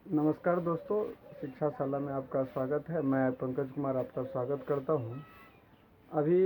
नमस्कार दोस्तों, शिक्षा शाला में आपका स्वागत है। मैं पंकज कुमार आपका स्वागत करता हूं। अभी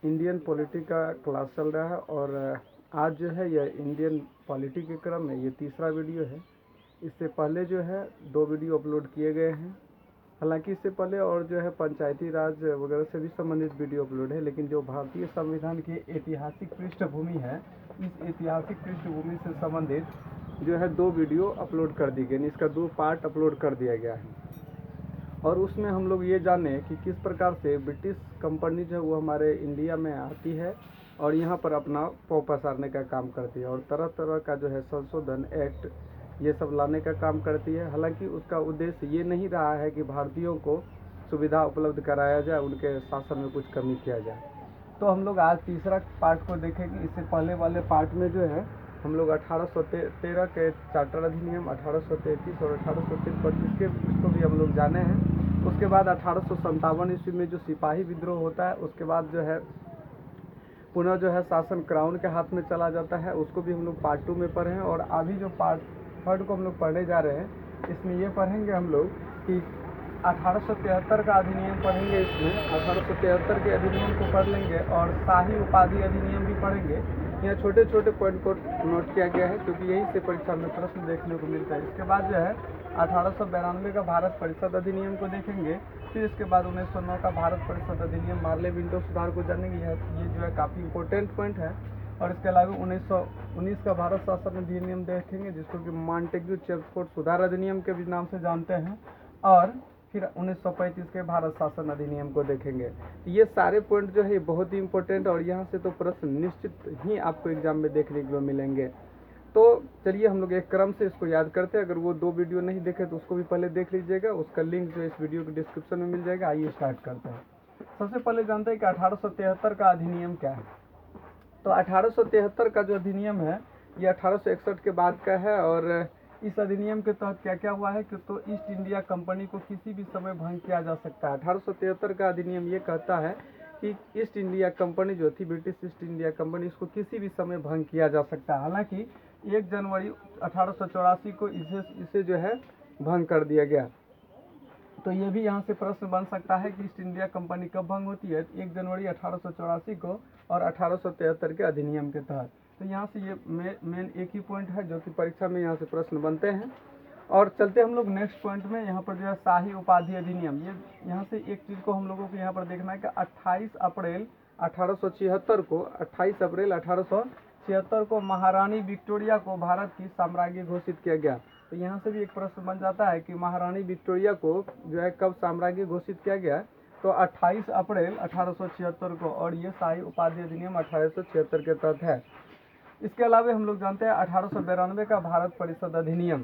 इंडियन पॉलिटी का क्लास चल रहा है और आज जो है यह इंडियन पॉलिटी के क्रम में ये तीसरा वीडियो है। इससे पहले जो है 2 वीडियो अपलोड किए गए हैं। हालांकि इससे पहले और जो है पंचायती राज वगैरह से भी संबंधित वीडियो अपलोड है, लेकिन जो भारतीय संविधान की ऐतिहासिक पृष्ठभूमि है, इस ऐतिहासिक पृष्ठभूमि से संबंधित जो है 2 वीडियो अपलोड कर दी गई। इसका 2 पार्ट अपलोड कर दिया गया है और उसमें हम लोग ये जाने कि किस प्रकार से ब्रिटिश कंपनी जो है वो हमारे इंडिया में आती है और यहाँ पर अपना पाँव पसारने का काम करती है और तरह तरह का जो है संशोधन एक्ट ये सब लाने का काम करती है। हालांकि उसका उद्देश्य ये नहीं रहा है कि भारतीयों को सुविधा उपलब्ध कराया जाए, उनके शासन में कुछ कमी किया जाए। तो हम लोग आज तीसरा पार्ट को देखेंगे। इससे पहले वाले पार्ट में जो है हम लोग 1813 के चार्टर अधिनियम 1833 और 1853 के उसको भी हम लोग जाने हैं। उसके बाद 1857 ईस्वी में जो सिपाही विद्रोह होता है, उसके बाद जो है पुनः जो है शासन क्राउन के हाथ में चला जाता है, उसको भी हम लोग पार्ट 2 में पढ़े हैं। और अभी जो पार्ट 3 को हम लोग पढ़ने जा रहे हैं, इसमें ये पढ़ेंगे हम लोग कि 1873 का अधिनियम पढ़ेंगे। इसमें 1873 के अधिनियम को पढ़ लेंगे और शाही उपाधि अधिनियम भी पढ़ेंगे। यहाँ छोटे छोटे पॉइंट को नोट किया गया है क्योंकि यहीं से परीक्षा में प्रश्न देखने को मिलता है। इसके बाद जो है 1892 का भारत परिषद अधिनियम को देखेंगे। फिर इसके बाद 1909 का भारत परिषद अधिनियम मार्ले मिंटो सुधार को जानेंगे। ये जो है काफ़ी इंपॉर्टेंट पॉइंट है। और इसके अलावा 1919 का भारत शासन अधिनियम देखेंगे, जिसको कि मॉन्टेग्यू चेम्सफोर्ड सुधार अधिनियम के भी नाम से जानते हैं। और फिर 1935 के भारत शासन अधिनियम को देखेंगे। ये सारे पॉइंट जो है बहुत ही इंपॉर्टेंट और यहाँ से तो प्रश्न निश्चित ही आपको एग्जाम में देखने के लिए मिलेंगे। तो चलिए हम लोग एक क्रम से इसको याद करते हैं। अगर वो 2 वीडियो नहीं देखे तो उसको भी पहले देख लीजिएगा, उसका लिंक जो इस वीडियो के डिस्क्रिप्शन में मिल जाएगा। आइए स्टार्ट करते हैं। सबसे पहले जानते हैं कि 1873 का अधिनियम क्या है। तो 1873 का जो अधिनियम है ये 1861 के बाद का है। और इस अधिनियम के तहत क्या क्या हुआ है कि तो ईस्ट इंडिया कंपनी को किसी भी समय भंग किया जा सकता है। 1873 का अधिनियम ये कहता है कि ईस्ट इंडिया कंपनी जो थी, ब्रिटिश ईस्ट इंडिया कंपनी, इसको किसी भी समय भंग किया जा सकता है। हालांकि 1 जनवरी 1884 को इसे जो है भंग कर दिया गया। तो ये भी यहाँ से प्रश्न बन सकता है कि ईस्ट इंडिया कंपनी कब भंग होती है, 1 जनवरी 1884 को और 1873 के अधिनियम के तहत। तो यहाँ से ये मेन एक ही पॉइंट है जो कि परीक्षा में यहाँ से प्रश्न बनते हैं। और चलते हम लोग नेक्स्ट पॉइंट में। यहाँ पर जो है शाही उपाधि अधिनियम, ये यहाँ से एक चीज़ को हम लोगों को यहाँ पर देखना है कि 28 अप्रैल 1876 को 28 अप्रैल 1876 को महारानी विक्टोरिया को भारत की साम्राज्य घोषित किया गया। तो यहाँ से भी एक प्रश्न बन जाता है कि महारानी विक्टोरिया को जो है कब साम्राज्य घोषित किया गया। तो 28 अप्रैल 1876 को, और ये शाही उपाधि अधिनियम 1876 के तहत है। इसके अलावा हम लोग जानते हैं 1892 का भारत परिषद अधिनियम।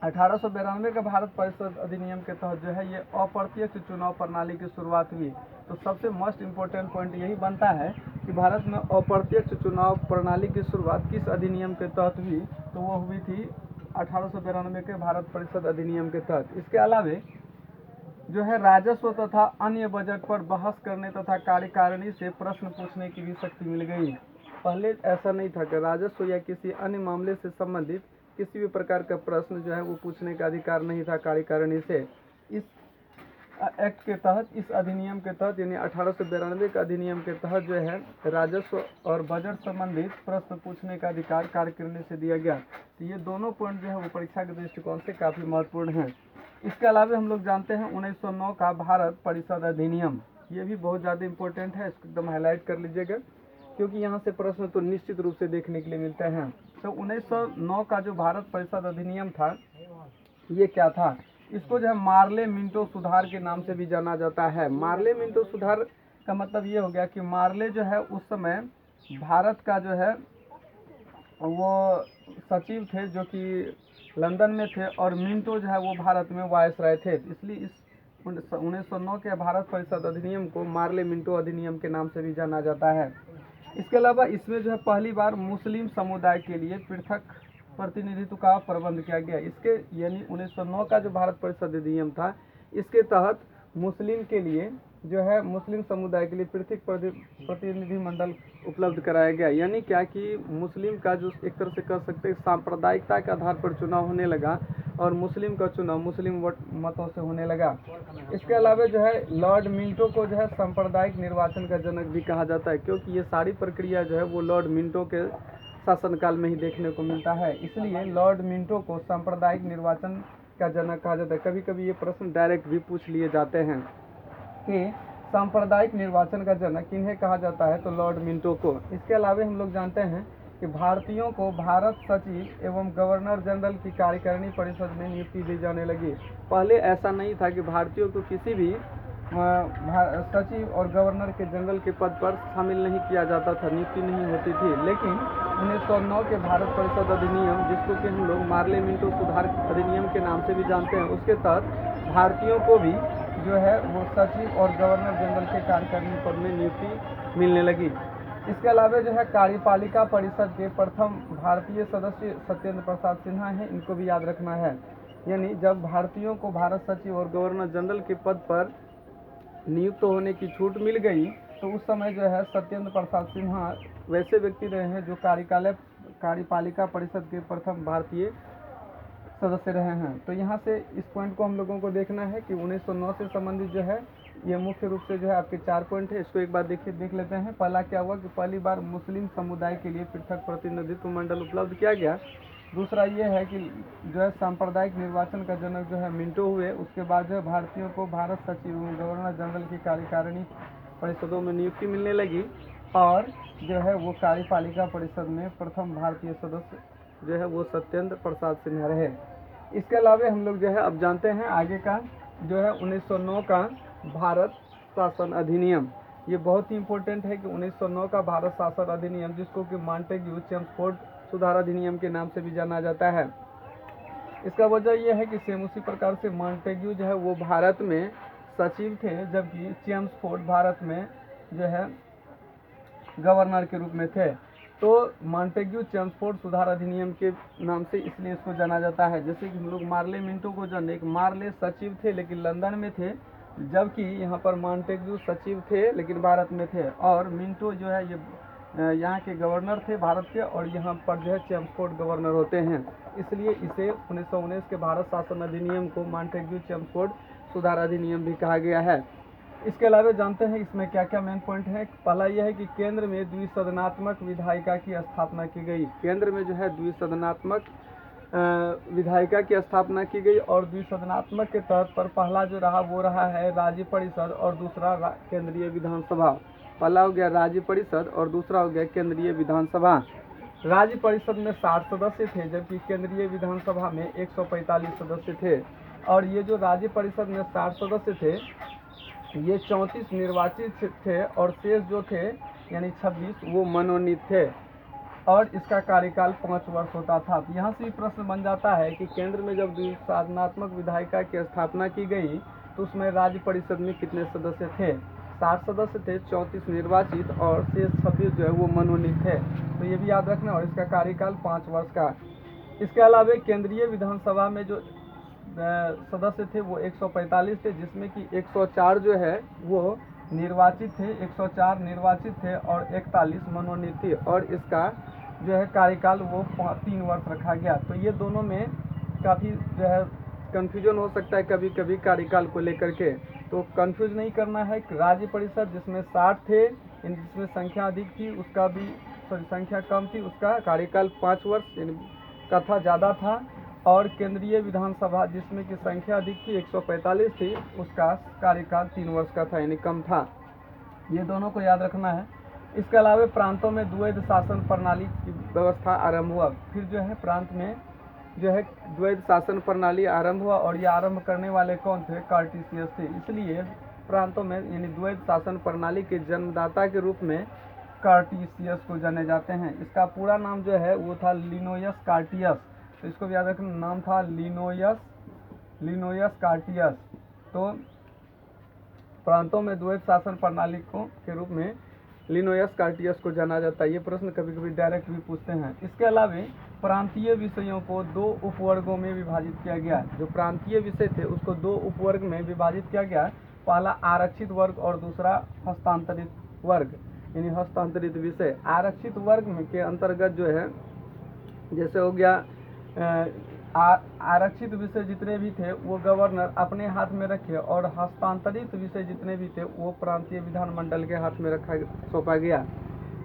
1892 का भारत परिषद अधिनियम के तहत जो है ये अप्रत्यक्ष चुनाव प्रणाली की शुरुआत हुई। तो सबसे मोस्ट इम्पोर्टेंट पॉइंट यही बनता है कि भारत में अप्रत्यक्ष चुनाव प्रणाली की शुरुआत किस अधिनियम के तहत हुई। तो वो हुई थी 1892 के भारत परिषद अधिनियम के तहत। इसके अलावा जो है राजस्व तथा अन्य बजट पर बहस करने तथा कार्यकारिणी से प्रश्न पूछने की भी शक्ति मिल गई। पहले ऐसा नहीं था कि राजस्व या किसी अन्य मामले से संबंधित किसी भी प्रकार का प्रश्न जो है वो पूछने का अधिकार नहीं था कार्यकारिणी से। इस एक्ट के तहत, इस अधिनियम के तहत, यानी 1892 के अधिनियम के तहत जो है राजस्व और बजट संबंधित प्रश्न पूछने का अधिकार कार्यकारिणी से दिया गया। तो ये दोनों पॉइंट जो है वो परीक्षा के दृष्टिकोण से काफ़ी महत्वपूर्ण हैं। इसके अलावा हम लोग जानते हैं 1909 का भारत परिषद अधिनियम। ये भी बहुत ज़्यादा इंपॉर्टेंट है, इसको एकदम हाईलाइट कर लीजिएगा क्योंकि यहाँ से प्रश्न तो निश्चित रूप से देखने के लिए मिलते हैं। तो 1909 का जो भारत परिषद अधिनियम था ये क्या था, इसको जो है मार्ले मिंटो सुधार के नाम से भी जाना जाता है। मार्ले मिंटो सुधार का मतलब ये हो गया कि मार्ले जो है उस समय भारत का जो है वो सचिव थे जो कि लंदन में थे, और मिंटो जो है वो भारत में वायसराय थे। इसलिए इस 1909 के भारत परिषद अधिनियम को मार्ले मिंटो अधिनियम के नाम से भी जाना जाता है। इसके अलावा इसमें जो है पहली बार मुस्लिम समुदाय के लिए पृथक प्रतिनिधित्व का प्रबंध किया गया। इसके यानी 1909 का जो भारत परिषद अधिनियम था, इसके तहत मुस्लिम के लिए जो है मुस्लिम समुदाय के लिए पृथक प्रतिनिधि मंडल उपलब्ध कराया गया। यानी क्या कि मुस्लिम का जो एक तरह से कह सकते हैं सांप्रदायिकता के आधार पर चुनाव होने लगा, और मुस्लिम का चुनाव मुस्लिम वोट मतों से होने लगा। इसके अलावा जो है लॉर्ड मिंटो को जो है सांप्रदायिक निर्वाचन का जनक भी कहा जाता है, क्योंकि ये सारी प्रक्रिया जो है वो लॉर्ड मिंटो के शासनकाल में ही देखने को मिलता है। इसलिए लॉर्ड मिंटो को सांप्रदायिक निर्वाचन का जनक कहा जाता है। कभी कभी ये प्रश्न डायरेक्ट भी पूछ लिए जाते हैं कि सांप्रदायिक निर्वाचन का जनक किन्हें कहा जाता है, तो लॉर्ड मिंटो को। इसके अलावा हम लोग जानते हैं कि भारतीयों को भारत सचिव एवं गवर्नर जनरल की कार्यकारिणी परिषद में नियुक्ति दी जाने लगी। पहले ऐसा नहीं था कि भारतीयों को किसी भी सचिव और गवर्नर के जनरल के पद पर शामिल नहीं किया जाता था, नियुक्ति नहीं होती थी। लेकिन 1909 के भारत परिषद अधिनियम, जिसको कि हम लोग मार्ले मिंटो सुधार अधिनियम के नाम से भी जानते हैं, उसके तहत भारतीयों को भी जो है वो सचिव और गवर्नर जनरल के कार्यकारिणी पद में नियुक्ति मिलने लगी। इसके अलावा जो है कार्यपालिका परिषद के प्रथम भारतीय सदस्य सत्येंद्र प्रसाद सिन्हा हैं, इनको भी याद रखना है। यानी जब भारतीयों को भारत सचिव और गवर्नर जनरल के पद पर नियुक्त होने की छूट मिल गई, तो उस समय जो है सत्येंद्र प्रसाद सिन्हा वैसे व्यक्ति रहे हैं जो कार्यपालिका परिषद के प्रथम भारतीय सदस्य रहे हैं। तो यहाँ से इस पॉइंट को हम लोगों को देखना है कि 1909 से संबंधित जो है ये मुख्य रूप से जो है आपके 4 पॉइंट है। इसको एक बार देख लेते हैं। पहला क्या हुआ कि पहली बार मुस्लिम समुदाय के लिए पृथक प्रतिनिधित्व मंडल उपलब्ध किया गया। दूसरा ये है कि जो है सांप्रदायिक निर्वाचन का जनक जो है मिंटो हुए। उसके बाद जो है भारतीयों को भारत सचिव गवर्नर जनरल की कार्यकारिणी परिषदों में नियुक्ति मिलने लगी, और जो है वो कार्यपालिका परिषद में प्रथम भारतीय सदस्य जो है वो सत्येंद्र प्रसाद सिन्हा रहे। इसके अलावा हम लोग जो है अब जानते हैं आगे का जो है 1909 का भारत शासन अधिनियम। ये बहुत ही इम्पोर्टेंट है कि 1909 का भारत शासन अधिनियम, जिसको कि मॉन्टेग्यू चेम्सफोर्ड सुधार अधिनियम के नाम से भी जाना जाता है। इसका वजह यह है कि सेम उसी प्रकार से मॉन्टेग्यू जो है वो भारत में सचिव थे, जबकि चेम्सफोर्ड भारत में जो है गवर्नर के रूप में थे। तो मॉन्टेग्यू चेम्सफोर्ड सुधार अधिनियम के नाम से इसलिए इसको जाना जाता है। जैसे कि हम लोग मार्ले मिंटो को जाने, एक मार्ले सचिव थे लेकिन लंदन में थे, जबकि यहाँ पर मॉन्टेग्यू सचिव थे लेकिन भारत में थे, और मिंटो जो है ये यहाँ के गवर्नर थे भारत के, और यहाँ पर जो है चेम्सफोर्ड गवर्नर होते हैं। इसलिए इसे 1919 के भारत शासन अधिनियम को मॉन्टेग्यू चेम्सफोर्ड सुधार अधिनियम भी कहा गया है। इसके अलावा जानते हैं इसमें क्या क्या मेन पॉइंट है। पहला यह है कि केंद्र में द्विसदनात्मक विधायिका की स्थापना की गई। केंद्र में जो है द्विसदनात्मक विधायिका की स्थापना की गई, और द्विसदनात्मक के तहत पर पहला जो रहा वो रहा है राज्य परिषद और दूसरा केंद्रीय विधानसभा। पहला हो गया राज्य परिषद और दूसरा हो गया केंद्रीय विधानसभा। राज्य परिषद में 60 सदस्य थे, जबकि केंद्रीय विधानसभा में 145 सदस्य थे। और ये जो राज्य परिषद में 60 सदस्य थे, ये 34 निर्वाचित थे और शेष जो थे यानी 26 वो मनोनीत थे, और इसका कार्यकाल 5 वर्ष होता था। तो यहाँ से प्रश्न बन जाता है कि केंद्र में जब द्विसदनात्मक विधायिका की स्थापना की गई तो उसमें राज्य परिषद में कितने सदस्य थे? 60 सदस्य थे, 34 निर्वाचित और शेष 26 जो है वो मनोनीत थे। तो ये भी याद रखना, और इसका कार्यकाल 5 वर्ष का। इसके अलावा केंद्रीय विधानसभा में जो सदस्य थे वो 145 थे, जिसमें कि 104 जो है वो निर्वाचित थे, 104 निर्वाचित थे और 41 मनोनीत थे, और इसका जो है कार्यकाल वो 3 वर्ष रखा गया। तो ये दोनों में काफ़ी जो है कन्फ्यूजन हो सकता है कभी कभी कार्यकाल को लेकर के, तो कंफ्यूज नहीं करना है। राज्य परिषद जिसमें 60 थे, जिसमें संख्या अधिक थी उसका भी संख्या कम थी, उसका कार्यकाल 5 वर्ष का था, ज़्यादा था। और केंद्रीय विधानसभा जिसमें की संख्या अधिक थी, 145 थी, उसका कार्यकाल 3 वर्ष का था, यानी कम था। ये दोनों को याद रखना है। इसके अलावा प्रांतों में द्वैध शासन प्रणाली की व्यवस्था आरंभ हुआ। फिर जो है प्रांत में जो है द्वैध शासन प्रणाली आरंभ हुआ, और ये आरंभ करने वाले कौन थे? कार्टेशियस थे। इसलिए प्रांतों में यानी द्वैध शासन प्रणाली के जन्मदाता के रूप में कार्टेशियस को जाने जाते हैं। इसका पूरा नाम जो है वो था लिनोयस कार्टियस। तो इसको भी याद रखना, नाम था लिनोयस कार्टियस। तो प्रांतों में द्वैध शासन प्रणाली को के रूप में लिनोयस कार्टियस को जाना जाता है। ये प्रश्न कभी कभी डायरेक्ट भी पूछते हैं। इसके अलावा प्रांतीय विषयों को 2 उपवर्गों में विभाजित किया गया। जो प्रांतीय विषय थे उसको 2 उपवर्ग में विभाजित किया गया। पहला आरक्षित वर्ग और दूसरा हस्तांतरित वर्ग, यानी हस्तांतरित विषय। आरक्षित वर्ग में के अंतर्गत जो है जैसे हो गया आरक्षित विषय जितने भी थे वो गवर्नर अपने हाथ में रखे और हस्तांतरित विषय जितने भी थे वो प्रांतीय विधानमंडल के हाथ में सौंपा गया।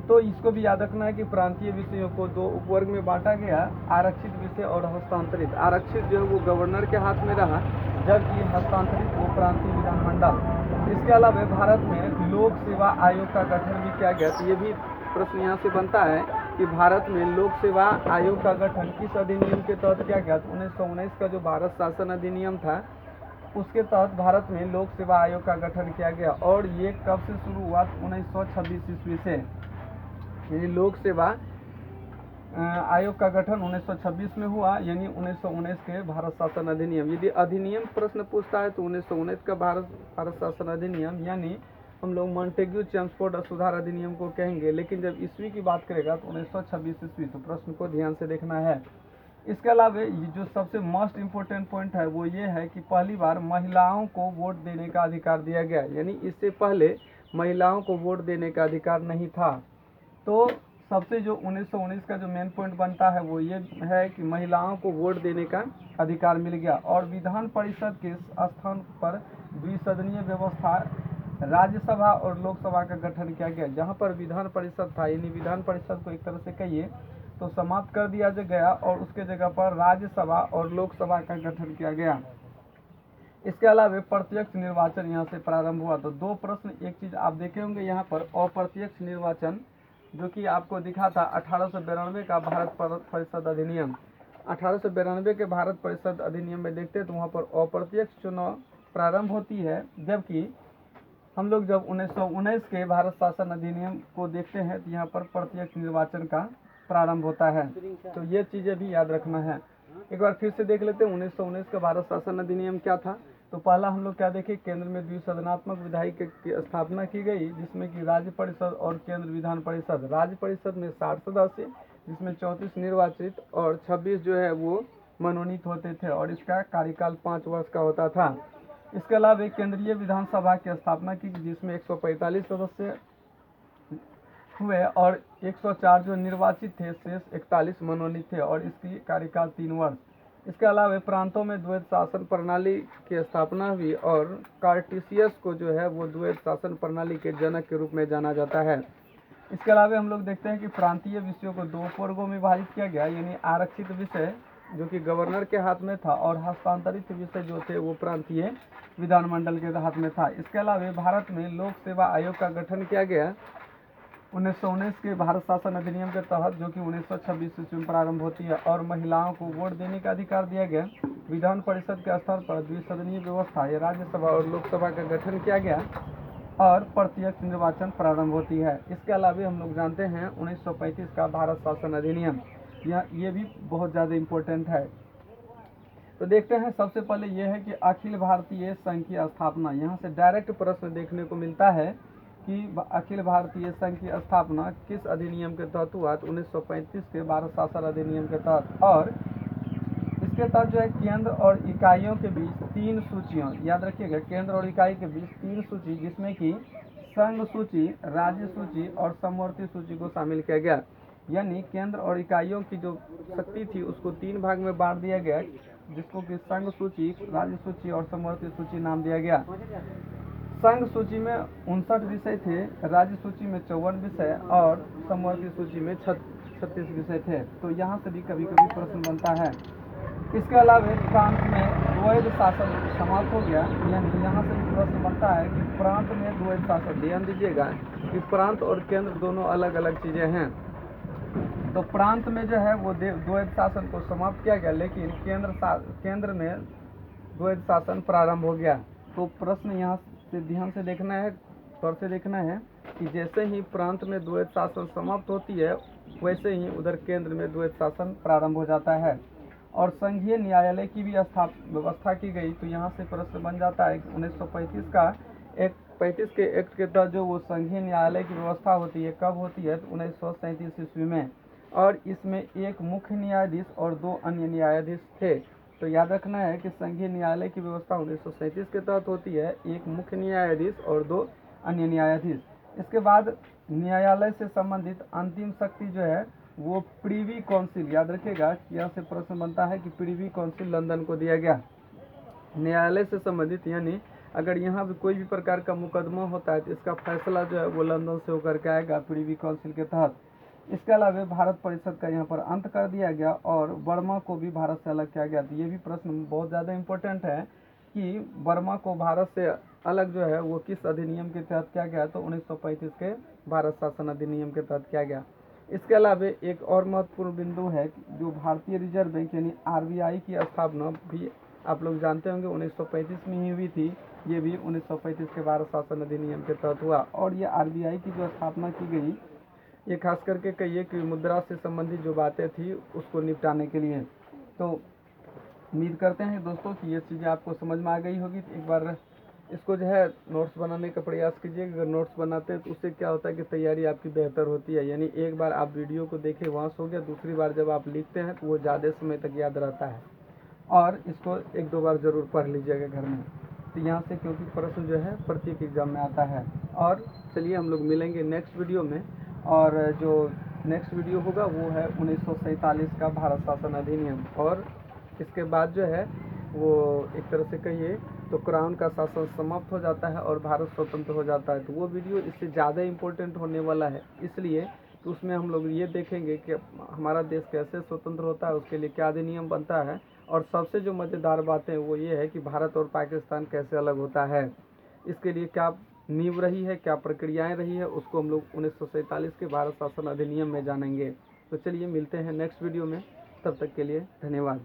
तो इसको भी याद रखना है कि प्रांतीय विषयों को दो उपवर्ग में बांटा गया, आरक्षित विषय और हस्तांतरित। आरक्षित जो है वो गवर्नर के हाथ में रहा, जबकि हस्तांतरित वो प्रांतीय विधानमंडल। इसके अलावा भारत में लोक सेवा आयोग का गठन भी किया गया। तो ये भी प्रश्न यहाँ से बनता है कि भारत में लोक सेवा आयोग का गठन किस अधिनियम के तहत किया गया। 1919 का जो भारत शासन अधिनियम था उसके तहत भारत में लोक सेवा आयोग का गठन किया गया। और ये कब से शुरू हुआ? 1926 ईस्वी से। यानी लोक सेवा आयोग का गठन 1926 में हुआ, यानी 1919 के भारत शासन अधिनियम। यदि अधिनियम प्रश्न पूछता है तो 1919 का भारत शासन अधिनियम यानी हम लोग मॉन्टेग्यू चेम्सफोर्ड सुधार अधिनियम को कहेंगे। लेकिन जब ईस्वी की बात करेगा तो 1926 ईस्वी। तो प्रश्न को ध्यान से देखना है। इसके अलावा जो सबसे मोस्ट इम्पोर्टेंट पॉइंट है वो ये है कि पहली बार महिलाओं को वोट देने का अधिकार दिया गया। यानी इससे पहले महिलाओं को वोट देने का अधिकार नहीं था। तो सबसे जो 1919 का जो मेन पॉइंट बनता है वो ये है कि महिलाओं को वोट देने का अधिकार मिल गया। और विधान परिषद के स्थान पर द्विसदनीय व्यवस्था राज्यसभा और लोकसभा का गठन किया गया। जहां पर विधान परिषद था, यानी विधान परिषद को एक तरह से कहिए तो समाप्त कर दिया गया और उसके जगह पर राज्यसभा और लोकसभा का गठन किया गया। इसके अलावा प्रत्यक्ष निर्वाचन यहाँ से प्रारंभ हुआ। तो दो प्रश्न, एक चीज आप देखे होंगे यहाँ पर अप्रत्यक्ष निर्वाचन जो कि आपको दिखा था 1892 का भारत परिषद अधिनियम। 1892 के भारत परिषद अधिनियम में देखते हैं तो वहाँ पर अप्रत्यक्ष चुनाव प्रारंभ होती है, जबकि हम लोग जब 1919 के भारत शासन अधिनियम को देखते हैं तो यहाँ पर प्रत्यक्ष निर्वाचन का प्रारंभ होता है। तो ये चीज़ें भी याद रखना है। एक बार फिर से देख लेते हैं 1919 का भारत शासन अधिनियम क्या था। तो पहला हम लोग क्या देखें, केंद्र में द्विसदनात्मक विधायी की स्थापना की गई, जिसमें कि राज्य परिषद और केंद्र विधान परिषद। राज्य परिषद में 60 सदस्य, जिसमें 34 निर्वाचित और 26 जो है वो मनोनीत होते थे और इसका कार्यकाल 5 वर्ष का होता था। इसके अलावा एक केंद्रीय विधानसभा की स्थापना की, जिसमें 145 सदस्य हुए और 104 जो निर्वाचित थे, शेष 41 मनोनीत थे और इसकी कार्यकाल 3 वर्ष। इसके अलावा प्रांतों में द्वैत शासन प्रणाली की स्थापना हुई और कार्टेशियस को जो है वो द्वैत शासन प्रणाली के जनक के रूप में जाना जाता है। इसके अलावा हम लोग देखते हैं कि प्रांतीय विषयों को दो वर्गों में विभाजित किया गया, यानी आरक्षित विषय जो कि गवर्नर के हाथ में था और हस्तांतरित विषय जो थे वो प्रांतीय विधानमंडल के हाथ में था। इसके अलावा भारत में लोक सेवा आयोग का गठन किया गया 1919 के भारत शासन अधिनियम के तहत, जो कि 1926 ईस्वी में प्रारंभ होती है और महिलाओं को वोट देने का अधिकार दिया गया। विधान परिषद के स्तर पर द्विसदनीय व्यवस्था या राज्यसभा और लोकसभा का गठन किया गया और प्रत्यक्ष निर्वाचन प्रारंभ होती है। इसके अलावा हम लोग जानते हैं 1935 का भारत शासन अधिनियम, ये भी बहुत ज़्यादा इम्पोर्टेंट है। तो देखते हैं, सबसे पहले ये है कि अखिल भारतीय संघ की स्थापना। यहाँ से डायरेक्ट प्रश्न देखने को मिलता है कि अखिल भारतीय संघ की स्थापना किस अधिनियम के तहत हुआ। 1935 के भारत शासन अधिनियम के तहत। और इसके तहत जो है केंद्र और इकाइयों के बीच 3 सूचियाँ, याद रखिएगा, केंद्र और इकाई के बीच 3 सूची, जिसमें कि संघ सूची, राज्य सूची और समवर्ती सूची को शामिल किया गया। यानी केंद्र और इकाइयों की जो शक्ति थी उसको 3 भाग में बांट दिया गया, जिसको कि संघ सूची, राज्य सूची और समवर्ती सूची नाम दिया गया। संघ सूची में 59 विषय थे, राज्य सूची में 54 विषय और समवर्ती सूची में 36 विषय थे। तो यहाँ से भी कभी कभी प्रश्न बनता है। इसके अलावा प्रांत में द्वैध शासन समाप्त हो गया, यानी यहाँ से भी प्रश्न बनता है कि प्रांत में द्वैध शासन। ध्यान दीजिएगा कि प्रांत और केंद्र दोनों अलग अलग चीज़ें हैं। तो प्रांत में जो है वो द्वैध शासन को समाप्त किया गया, लेकिन केंद्र में द्वैध शासन प्रारंभ हो गया। तो प्रश्न यहाँ से ध्यान से देखना है, तौर से देखना है कि जैसे ही प्रांत में द्वैध शासन समाप्त होती है वैसे ही उधर केंद्र में द्वैध शासन प्रारंभ हो जाता है। और संघीय न्यायालय की भी व्यवस्था की गई। तो यहाँ से प्रश्न बन जाता है कि 1935 के एक्ट के तहत जो वो संघीय न्यायालय की व्यवस्था होती है, कब होती है? तो 1937 ईस्वी में। और इसमें एक मुख्य न्यायाधीश और 2 अन्य न्यायाधीश थे। तो याद रखना है कि संघीय न्यायालय की व्यवस्था 1937 के तहत होती है, एक मुख्य न्यायाधीश और 2 अन्य न्यायाधीश। इसके बाद न्यायालय से संबंधित अंतिम शक्ति जो है वो प्रीवी काउंसिल, याद रखिएगा, यहाँ से प्रश्न बनता है कि प्रीवी काउंसिल लंदन को दिया गया। न्यायालय से संबंधित, यानी अगर यहाँ भी कोई भी प्रकार का मुकदमा होता है तो इसका फैसला जो है वो लंदन से होकर के आएगा प्रीवी काउंसिल के तहत। इसके अलावा भारत परिषद का यहाँ पर अंत कर दिया गया और बर्मा को भी भारत से अलग किया गया। तो ये भी प्रश्न बहुत ज़्यादा इम्पोर्टेंट है कि बर्मा को भारत से अलग जो है वो किस अधिनियम के तहत किया गया, तो 1935 के भारत शासन अधिनियम के तहत किया गया। इसके अलावा एक और महत्वपूर्ण बिंदु है जो भारतीय रिजर्व बैंक यानी आरबीआई की स्थापना भी आप लोग जानते होंगे 1935 में ही हुई थी। ये भी 1935 के भारत शासन अधिनियम के तहत हुआ। और ये आरबीआई की जो स्थापना की गई, ये खास करके कहिए कि मुद्रा से संबंधित जो बातें थी उसको निपटाने के लिए। तो उम्मीद करते हैं दोस्तों कि ये चीज़ें आपको समझ में आ गई होगी। एक बार इसको जो है नोट्स बनाने का प्रयास कीजिए। अगर नोट्स बनाते हैं तो उससे क्या होता है कि तैयारी आपकी बेहतर होती है। यानी एक बार आप वीडियो को देखें वहाँ सो गया, दूसरी बार जब आप लिखते हैं तो वो ज़्यादा समय तक याद रहता है। और इसको एक दो बार ज़रूर पढ़ लीजिएगा घर में, तो यहाँ से क्योंकि प्रश्न जो है प्रत्येक एग्जाम में आता है। और चलिए हम लोग मिलेंगे नेक्स्ट वीडियो में, और जो नेक्स्ट वीडियो होगा वो है 1947 का भारत शासन अधिनियम। और इसके बाद जो है वो एक तरह से कहिए तो क्राउन का शासन समाप्त हो जाता है और भारत स्वतंत्र हो जाता है। तो वो वीडियो इससे ज़्यादा इम्पोर्टेंट होने वाला है, इसलिए तो उसमें हम लोग ये देखेंगे कि हमारा देश कैसे स्वतंत्र होता है, उसके लिए क्या अधिनियम बनता है, और सबसे जो मज़ेदार बातें वो ये है कि भारत और पाकिस्तान कैसे अलग होता है, इसके लिए क्या नींव रही है, क्या प्रक्रियाएं रही है, उसको हम लोग 1947 के भारत शासन अधिनियम में जानेंगे। तो चलिए मिलते हैं नेक्स्ट वीडियो में, तब तक के लिए धन्यवाद।